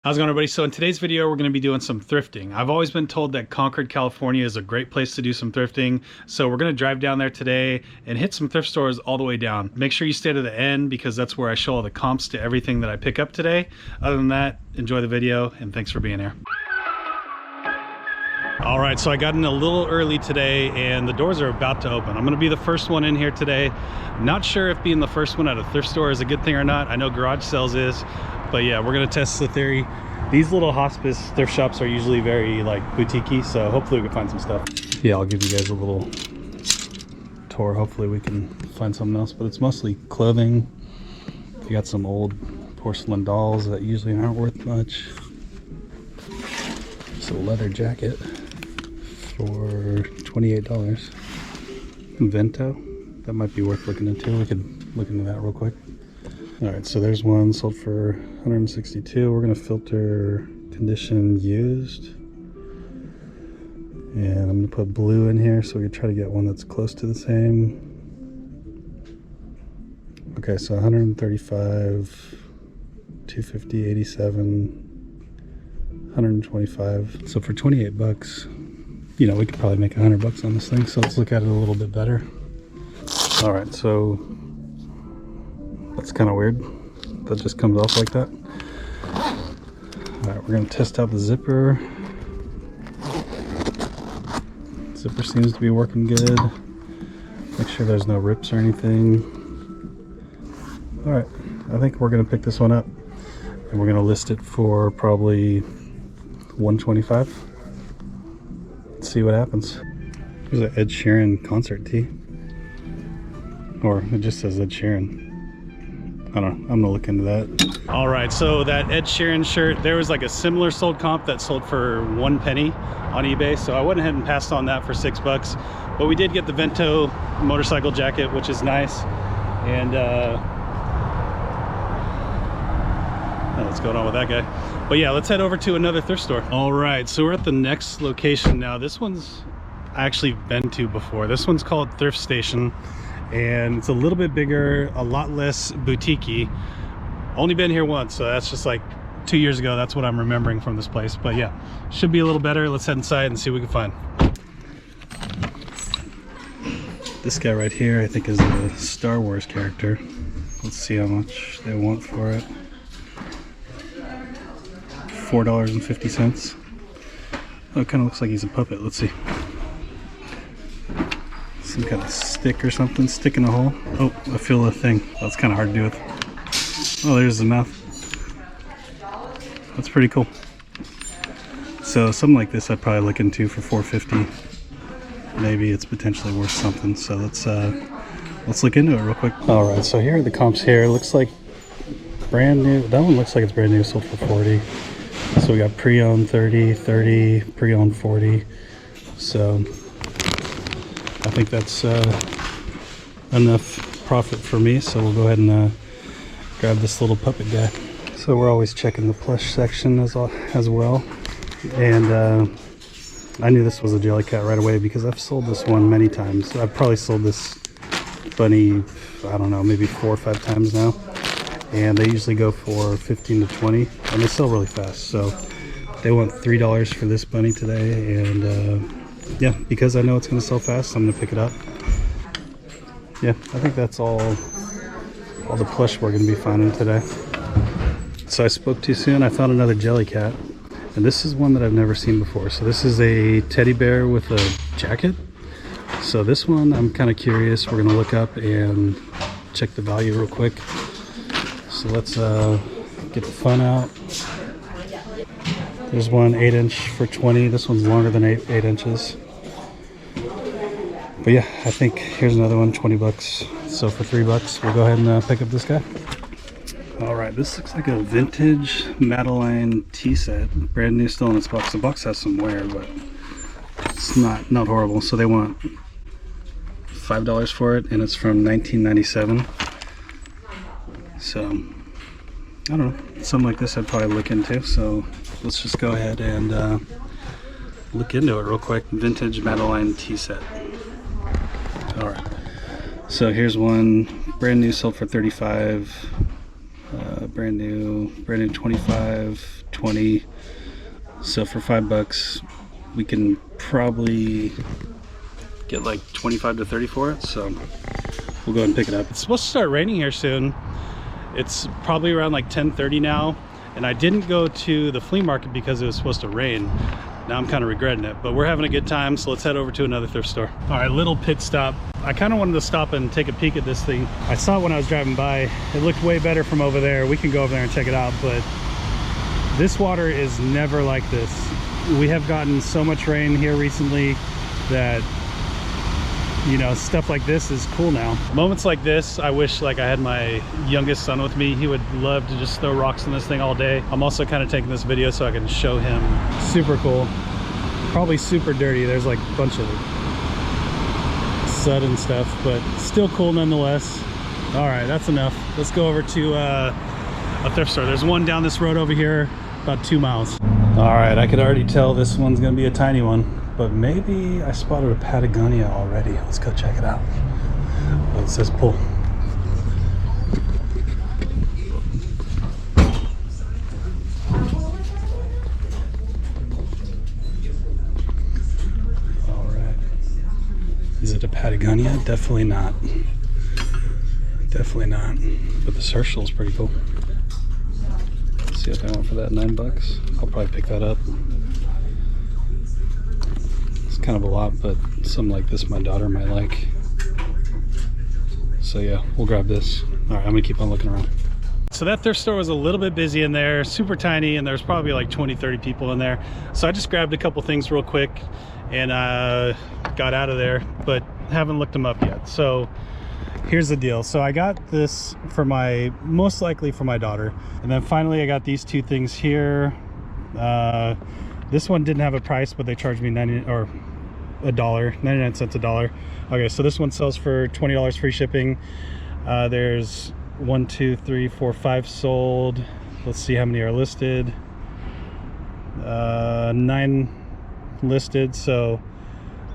How's it going, everybody? So in today's video, we're going to be doing some thrifting. I've always been told that Concord, California is a great place to do some thrifting. So we're going to drive down there today and hit some thrift stores all the way down. Make sure you stay to the end because that's where I show all the comps to everything that I pick up today. Other than that, enjoy the video and thanks for being here. All right, so I got in a little early today and the doors are about to open. I'm gonna be the first one in here today. Not sure if being the first one at a thrift store is a good thing or not. I know garage sales is, but yeah, we're gonna test the theory. These little hospice thrift shops are usually very like boutique-y, so hopefully we can find some stuff. Yeah, I'll give you guys a little tour. Hopefully we can find something else, but it's mostly clothing. You got some old porcelain dolls that usually aren't worth much. Just a leather jacket for $28. Vento, that might be worth looking into. We could look into that real quick. All right, so there's one sold for $162. We're gonna filter condition used, and I'm gonna put blue in here so we can try to get one that's close to the same. Okay, so 135, 250, 87, 125. So for 28 bucks, you know, we could probably make 100 bucks on this thing. So let's look at it a little bit better. All right, so that's kind of weird. That just comes off like that. All right, we're gonna test out the zipper. Zipper seems to be working good. Make sure there's no rips or anything. All right, I think we're gonna pick this one up and we're gonna list it for probably $125. Let's see what happens. There's an Ed Sheeran concert tee. Or it just says Ed Sheeran. I don't know, I'm gonna look into that. All right, so that Ed Sheeran shirt, there was like a similar sold comp that sold for 1 penny on eBay. So I went ahead and passed on that for $6. But we did get the Vento motorcycle jacket, which is nice. And what's going on with that guy? But yeah, let's head over to another thrift store. All right, so we're at the next location now. This one's actually been to before. This one's called Thrift Station, and it's a little bit bigger, a lot less boutique-y. Only been here once, so that's just like 2 years ago. That's what I'm remembering from this place. But yeah, should be a little better. Let's head inside and see what we can find. This guy right here, I think, is a Star Wars character. Let's see how much they want for it. $4.50. Oh, it kind of looks like he's a puppet. Let's see. Some kind of stick or something, stick in a hole. Oh, I feel a thing. That's kind of hard to do with. Oh, there's the mouth. That's pretty cool. So something like this I'd probably look into for $4.50. Maybe it's potentially worth something. So let's look into it real quick. All right, so here are the comps here. It looks like brand new. That one looks like it's brand new, sold for $40. So we got pre-owned 30, 30, pre-owned 40. So I think that's enough profit for me. So we'll go ahead and grab this little puppet guy. So we're always checking the plush section as well. And I knew this was a Jellycat right away because I've sold this one many times. I've probably sold this bunny, I don't know, maybe 4 or 5 times now. And they usually go for 15 to 20, and they sell really fast. So they want $3 for this bunny today, and yeah, because I know it's going to sell fast, I'm going to pick it up. Yeah, I think that's all the plush we're going to be finding today. So I spoke too soon. I found another Jellycat, and this is one that I've never seen before. So this is a teddy bear with a jacket. So this one I'm kind of curious. We're going to look up and check the value real quick. So let's get the fun out. There's one 8-inch for 20. This one's longer than 8 inches. But yeah, I think here's another one, 20 bucks. So for $3, we'll go ahead and pick up this guy. All right, this looks like a vintage Madeline tea set. Brand new, still in its box. The box has some wear, but it's not horrible. So they want $5 for it, and it's from 1997. So I don't know, something like this I'd probably look into. So let's just go ahead and look into it real quick. Vintage Madeline tea set. All right, so here's one brand new, sold for $35. brand new 25, 20. So for $5, we can probably get like 25 to 30 for it. So we'll go ahead and pick it up. It's supposed to start raining here soon. It's probably around like 10:30 now. And I didn't go to the flea market because it was supposed to rain. Now I'm kind of regretting it, but we're having a good time, so let's head over to another thrift store. All right, little pit stop. I kind of wanted to stop and take a peek at this thing. I saw it when I was driving by. It looked way better from over there. We can go over there and check it out, but this water is never like this. We have gotten so much rain here recently that, you know, stuff like this is cool now. Moments like this, I wish like I had my youngest son with me. He would love to just throw rocks in this thing all day. I'm also kind of taking this video so I can show him. Super cool. Probably super dirty. There's like a bunch of sud and stuff, but still cool nonetheless. All right, that's enough. Let's go over to a thrift store. There's one down this road over here, about 2 miles. All right, I could already tell this one's gonna be a tiny one, but maybe I spotted a Patagonia already. Let's go check it out. Oh, it says pull. All right. Is it a Patagonia? Definitely not. Definitely not. But the Herschel is pretty cool. Let's see what they want for that. $9. I'll probably pick that up. Kind of a lot, but something like this my daughter might like. So yeah, we'll grab this. All right, I'm gonna keep on looking around. So that thrift store was a little bit busy in there, super tiny, and there's probably like 20-30 people in there. So I just grabbed a couple things real quick and got out of there, but haven't looked them up yet. So here's the deal. So I got this for most likely for my daughter, and then finally I got these two things here. This one didn't have a price, but they charged me $99 cents a dollar. Okay, so this one sells for $20 free shipping. There's 1, 2, 3, 4, 5 sold. Let's see how many are listed. 9 listed, so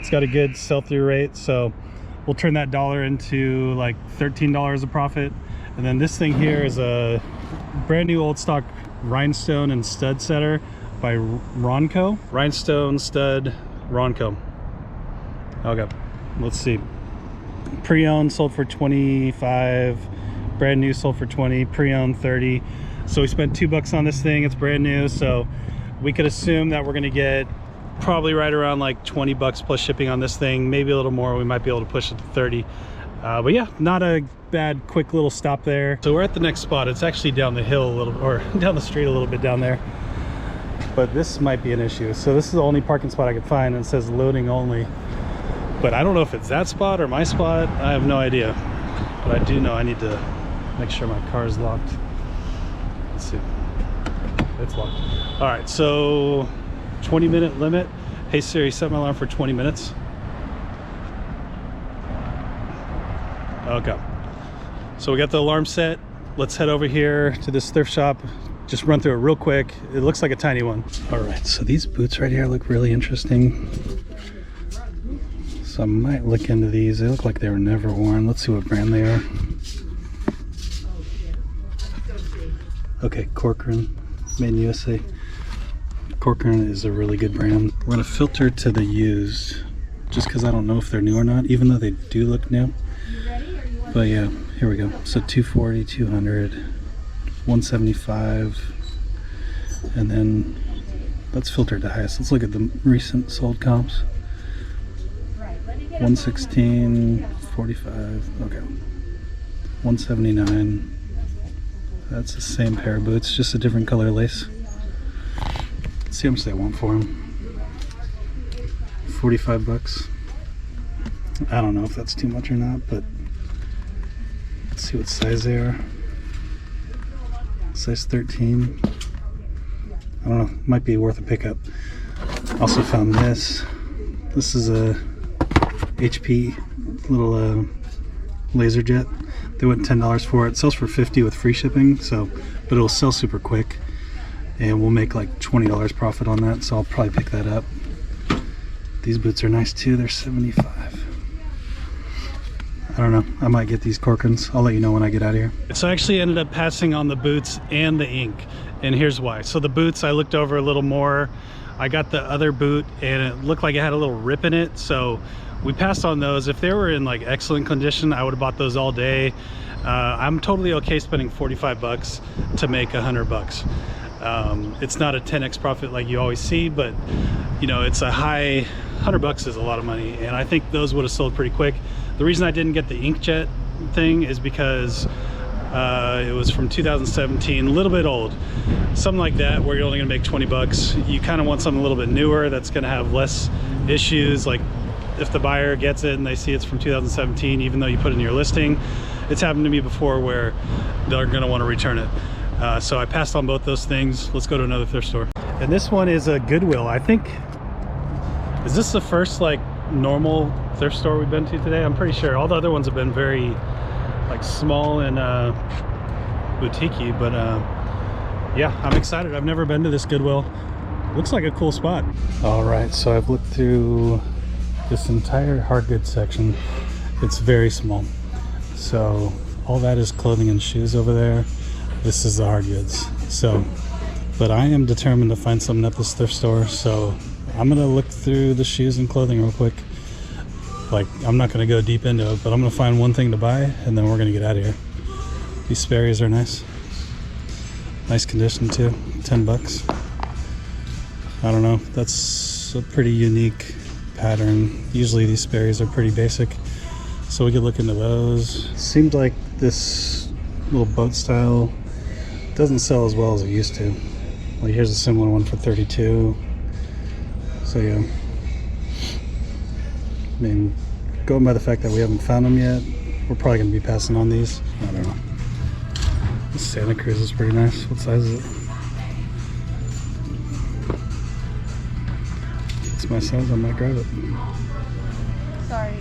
it's got a good sell-through rate. So we'll turn that dollar into like $13 of profit. And then this thing here is a brand new old stock rhinestone and stud setter by Ronco. Rhinestone, stud, Ronco. Okay, let's see. Pre-owned sold for 25, brand new sold for 20, pre-owned 30. So we spent $2 on this thing. It's brand new, so we could assume that we're gonna get probably right around like $20 plus shipping on this thing, maybe a little more. We might be able to push it to 30. But yeah, not a bad quick little stop there. So we're at the next spot. It's actually down the hill a little, or down the street a little bit down there. But this might be an issue. So this is the only parking spot I could find, and it says loading only. But I don't know if it's that spot or my spot. I have no idea. But I do know I need to make sure my car is locked. Let's see. It's locked. All right, so 20-minute limit. Hey Siri, set my alarm for 20 minutes. Okay. So we got the alarm set. Let's head over here to this thrift shop. Just run through it real quick. It looks like a tiny one. All right, so these boots right here look really interesting. So I might look into these. They look like they were never worn. Let's see what brand they are. Okay, Corcoran, made in USA. Corcoran is a really good brand. We're gonna filter to the used, just because I don't know if they're new or not, even though they do look new. But yeah, here we go. So 240, 200, 175, and then let's filter to highest. Let's look at the recent sold comps. 116, 45, okay. 179. That's the same pair of boots, just a different color lace. Let's see how much they want for them. $45. I don't know if that's too much or not, but let's see what size they are. Size 13. I don't know, might be worth a pickup. Also found this. This is a HP little laser jet. They went $10 for it. It sells for $50 with free shipping, so, but it'll sell super quick, and we'll make like $20 profit on that, so I'll probably pick that up. These boots are nice too. They're $75. I don't know, I might get these Corkins. I'll let you know when I get out of here. So I actually ended up passing on the boots and the ink, and here's why. So the boots I looked over a little more. I got the other boot and it looked like it had a little rip in it, so we passed on those. If they were in like excellent condition, I would have bought those all day. I'm totally okay spending 45 bucks to make $100. It's not a 10x profit like you always see, but you know, it's a high 100 bucks is a lot of money, and I think those would have sold pretty quick. The reason I didn't get the inkjet thing is because it was from 2017, a little bit old, something like that, where you're only gonna make 20 bucks. You kind of want something a little bit newer that's gonna have less issues. Like if the buyer gets it and they see it's from 2017, even though you put it in your listing, it's happened to me before where they're gonna want to return it. So I passed on both those things. Let's go to another thrift store. And this one is a Goodwill. I think, is this the first like normal thrift store we've been to today? I'm pretty sure. All the other ones have been very like small and boutique-y, but yeah, I'm excited. I've never been to this Goodwill. Looks like a cool spot. All right, so I've looked through this entire hard goods section. It's very small. So all that is clothing and shoes over there. This is the hard goods. So, but I am determined to find something at this thrift store. So I'm gonna look through the shoes and clothing real quick. Like, I'm not gonna go deep into it, but I'm gonna find one thing to buy and then we're gonna get out of here. These Sperry's are nice. Nice condition too, 10 bucks. I don't know, that's a pretty unique pattern. Usually these Sperry's are pretty basic, so we could look into those. Seemed like this little boat style doesn't sell as well as it used to. Like, here's a similar one for 32. So yeah, I mean, going by the fact that we haven't found them yet, we're probably gonna be passing on these. I don't know. This Santa Cruz is pretty nice. What size is it? It's my size, I might grab it. Sorry.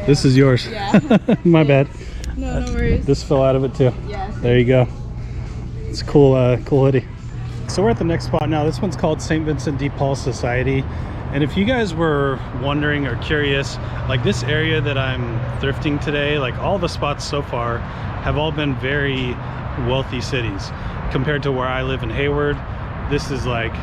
This is yours. Yeah. My bad. No, no worries. This fell out of it too. Yeah. There you go. It's a cool, cool hoodie. So we're at the next spot now. This one's called St. Vincent de Paul Society. And if you guys were wondering or curious, like this area that I'm thrifting today, like all the spots so far have all been very wealthy cities. Compared to where I live in Hayward, this is like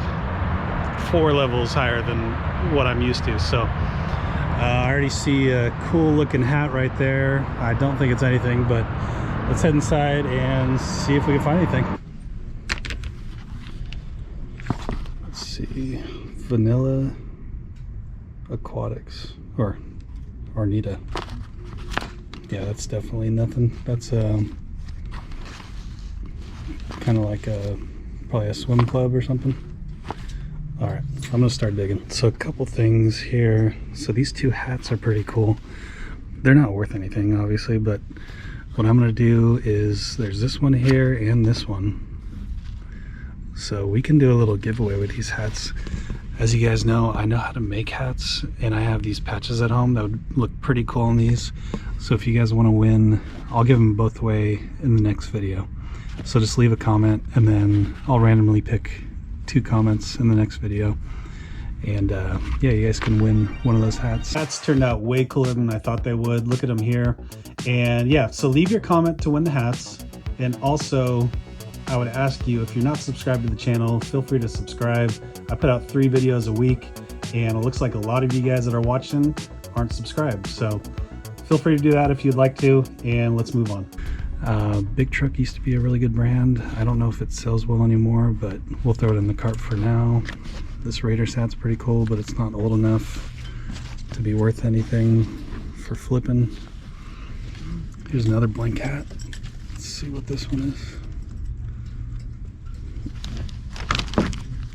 4 levels higher than what I'm used to. So I already see a cool looking hat right there. I don't think it's anything, but let's head inside and see if we can find anything. Let's see, Vanilla Aquatics or Arnita. Yeah, that's definitely nothing. That's kind of like probably a swim club or something. All right, I'm gonna start digging. So a couple things here. So these 2 hats are pretty cool. They're not worth anything, obviously, but what I'm gonna do is there's this one here and this one. So we can do a little giveaway with these hats. As you guys know, I know how to make hats, and I have these patches at home that would look pretty cool on these. So if you guys want to win, I'll give them both away in the next video. So just leave a comment, and then I'll randomly pick 2 comments in the next video. And yeah, you guys can win one of those hats. Hats turned out way cooler than I thought they would. Look at them here. And yeah, so leave your comment to win the hats. And also, I would ask you, if you're not subscribed to the channel, feel free to subscribe. I put out 3 videos a week, and it looks like a lot of you guys that are watching aren't subscribed. So feel free to do that if you'd like to, and let's move on. Big Truck used to be a really good brand. I don't know if it sells well anymore, but we'll throw it in the cart for now. This Raiders hat's pretty cool, but it's not old enough to be worth anything for flipping. Here's another blank hat. Let's see what this one is.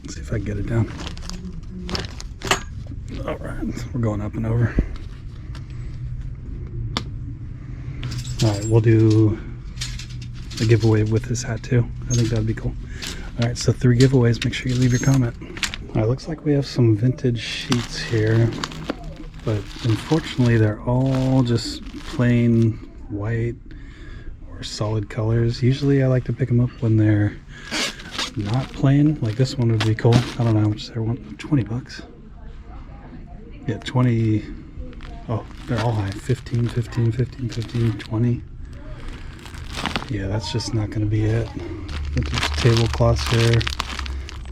Let's see if I can get it down. All right, we're going up and over. All right, we'll do a giveaway with this hat too. I think that'd be cool. All right, so 3 giveaways. Make sure you leave your comment. All right, looks like we have some vintage sheets here, but unfortunately they're all just plain white or solid colors. Usually I like to pick them up when they're not plain. Like this one would be cool. I don't know how much they're, 20 bucks. Yeah, 20, Oh, they're all high. 15, 15, 15, 15, 20. Yeah, that's just not going to be it. Vintage tablecloths here.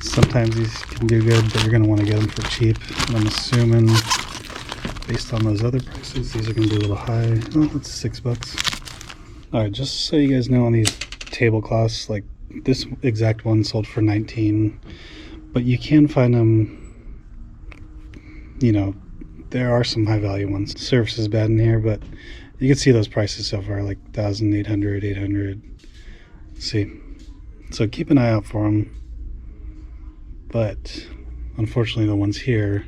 Sometimes these can do good, but you're going to want to get them for cheap. And I'm assuming, based on those other prices, these are going to be a little high. Oh, that's $6. Alright, just so you guys know, on these tablecloths, like this exact one sold for 19, but you can find them, you know, there are some high value ones. Service is bad in here, but you can see those prices so far, like 1,800, 800. See, so keep an eye out for them. But unfortunately, the ones here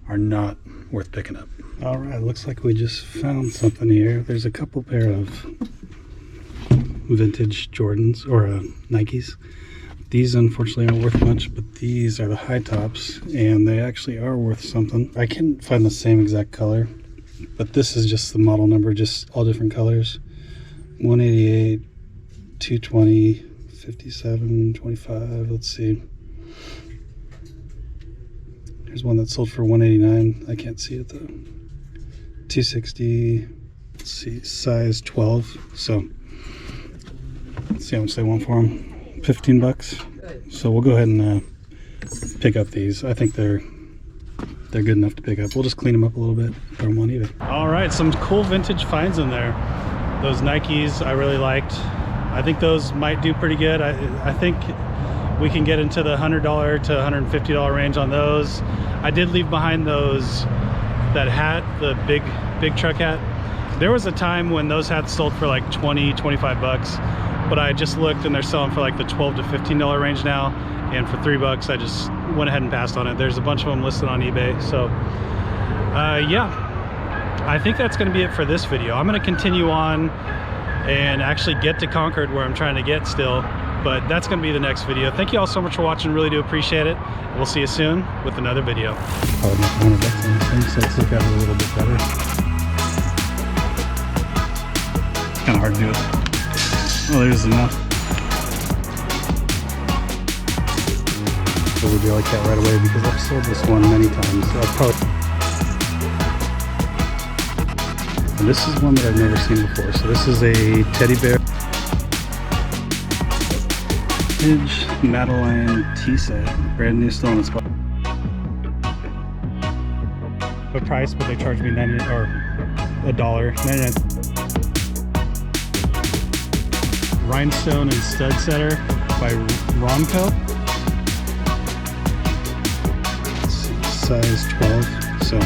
are not worth picking up. All right, looks like we just found something here. There's a couple pair of vintage Jordans or Nikes. These unfortunately aren't worth much, but these are the high tops, and they actually are worth something. I can't find the same exact color, but this is just the model number, just all different colors. 188, 220, 57, 25. Let's see. Here's one that sold for 189. I can't see it though. 260. Let's see, size 12. So let's see how much they want for them. $15. So we'll go ahead and pick up these. I think they're good enough to pick up. We'll just clean them up a little bit, throw them on eBay. All right, some cool vintage finds in there. Those Nikes I really liked. I think those might do pretty good. I think we can get into the $100 to $150 range on those. I did leave behind that hat, the big truck hat. There was a time when those hats sold for like 20, 25 bucks, but I just looked and they're selling for like the $12 to $15 range now. And for $3, I just went ahead and passed on it. There's a bunch of them listed on eBay. So yeah, I think that's gonna be it for this video. I'm gonna continue on and actually get to Concord, where I'm trying to get still. But that's going to be the next video. Thank you all so much for watching. Really do appreciate it. We'll see you soon with another video. Probably make $100 on this thing, so let's look at it a little bit better. It's kind of hard to do it. Oh, there's enough. So would you like that right away? Because I've sold this one many times. So I've probably... And this is one that I've never seen before. So this is a teddy bear. Madeline tea set, brand new, still in its box. The price, but they charged me $1 $99. Rhinestone and Stud Setter by Ronco. Let's see, size 12. So